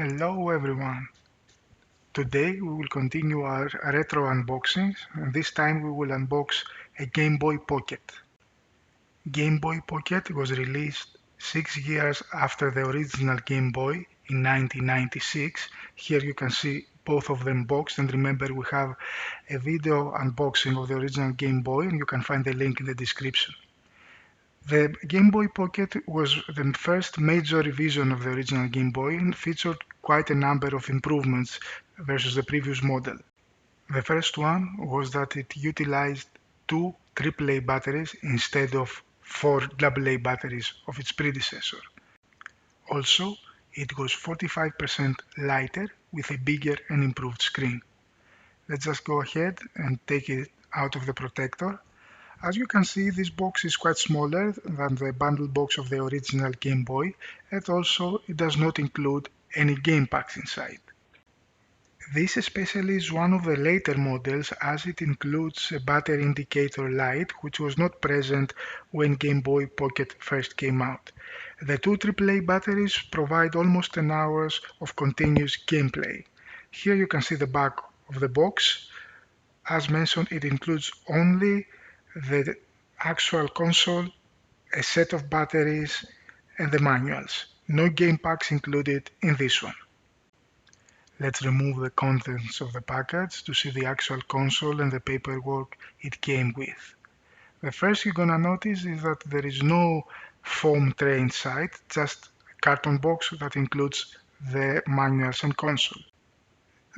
Hello everyone! Today we will continue our retro unboxings, and this time we will unbox a Game Boy Pocket. Game Boy Pocket was released 6 years after the original Game Boy in 1996. Here you can see both of them boxed, and remember we have a video unboxing of the original Game Boy and you can find the link in the description. The Game Boy Pocket was the first major revision of the original Game Boy and featured quite a number of improvements versus the previous model. The first one was that it utilized two AAA batteries instead of four AA batteries of its predecessor. Also, it was 45% lighter with a bigger and improved screen. Let's just go ahead and take it out of the protector. As you can see, this box is quite smaller than the bundle box of the original Game Boy, and also it does not include any game packs inside. This especially is one of the later models as it includes a battery indicator light which was not present when Game Boy Pocket first came out. The two AAA batteries provide almost 10 hours of continuous gameplay. Here you can see the back of the box. As mentioned, it includes only the actual console, a set of batteries and the manuals. No game packs included in this one. Let's remove the contents of the package to see the actual console and the paperwork it came with. The first you're gonna notice is that there is no foam tray inside, just a carton box that includes the manuals and console.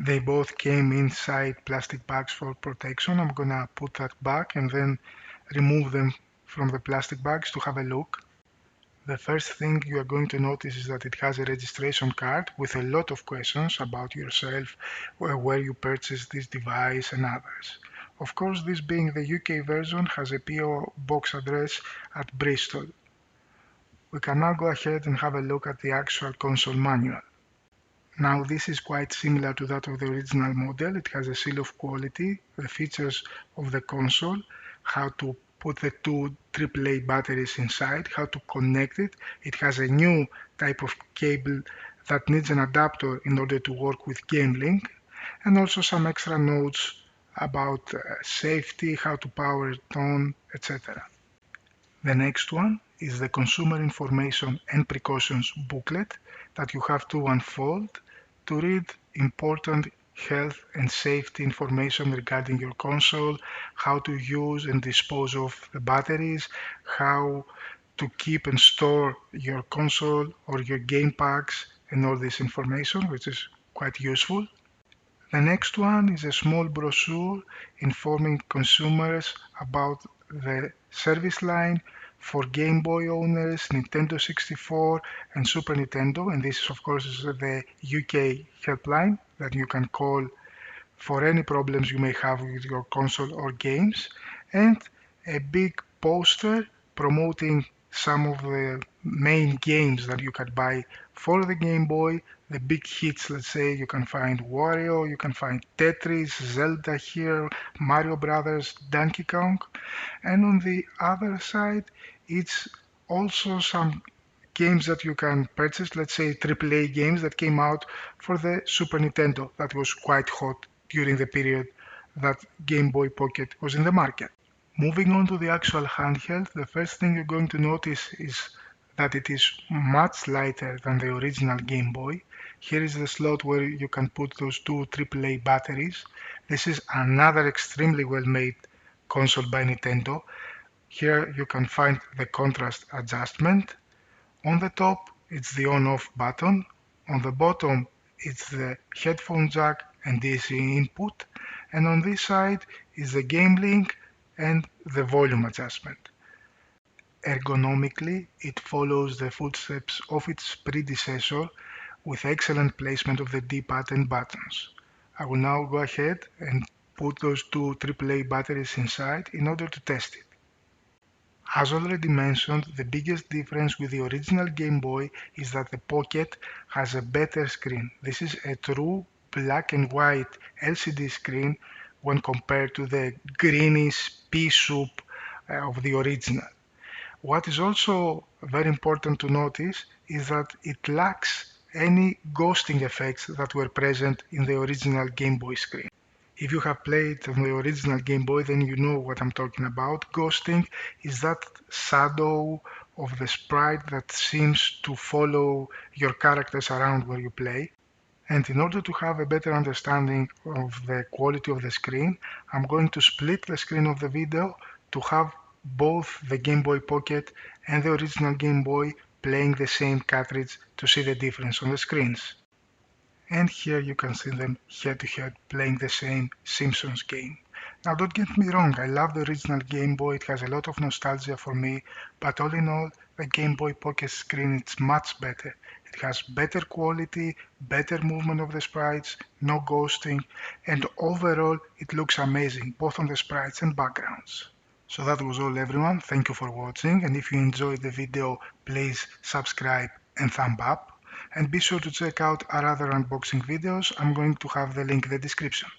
They both came inside plastic bags for protection. I'm gonna put that back and then remove them from the plastic bags to have a look. The first thing you are going to notice is that it has a registration card with a lot of questions about yourself, where you purchased this device and others. Of course, this being the UK version has a PO box address at Bristol. We can now go ahead and have a look at the actual console manual. Now this is quite similar to that of the original model. It has a seal of quality, the features of the console, how to put the two AAA batteries inside, how to connect it. It has a new type of cable that needs an adapter in order to work with GameLink, and also some extra notes about safety, how to power it on, etc. The next one is the consumer information and precautions booklet that you have to unfold to read important health and safety information regarding your console, how to use and dispose of the batteries, how to keep and store your console or your game packs and all this information, which is quite useful. The next one is a small brochure informing consumers about the service line for Game Boy owners, Nintendo 64 and Super Nintendo, and this of course is the UK helpline that you can call for any problems you may have with your console or games, and a big poster promoting some of the main games that you can buy for the Game Boy. The big hits, let's say, you can find Wario, you can find Tetris, Zelda here, Mario Brothers, Donkey Kong, and on the other side it's also some games that you can purchase, let's say AAA games that came out for the Super Nintendo that was quite hot during the period that Game Boy Pocket was in the market. Moving on to the actual handheld, the first thing you're going to notice is that it is much lighter than the original Game Boy. Here is the slot where you can put those two AAA batteries. This is another extremely well made console by Nintendo. Here you can find the contrast adjustment. On the top it's the on-off button. On the bottom it's the headphone jack and DC input. And on this side is the game link and the volume adjustment. Ergonomically, it follows the footsteps of its predecessor with excellent placement of the D-pad and buttons. I will now go ahead and put those two AAA batteries inside in order to test it. As already mentioned, the biggest difference with the original Game Boy is that the Pocket has a better screen. This is a true black and white LCD screen when compared to the greenish pea soup of the original. What is also very important to notice is that it lacks any ghosting effects that were present in the original Game Boy screen. If you have played on the original Game Boy, then you know what I'm talking about. Ghosting is that shadow of the sprite that seems to follow your characters around where you play. And in order to have a better understanding of the quality of the screen, I'm going to split the screen of the video to have both the Game Boy Pocket and the original Game Boy playing the same cartridge to see the difference on the screens. And here you can see them head to head playing the same Simpsons game. Now don't get me wrong, I love the original Game Boy, it has a lot of nostalgia for me, but all in all, the Game Boy Pocket screen is much better. It has better quality, better movement of the sprites, no ghosting, and overall it looks amazing, both on the sprites and backgrounds. So that was all everyone, thank you for watching, and if you enjoyed the video, please subscribe and thumb up. And be sure to check out our other unboxing videos, I'm going to have the link in the description.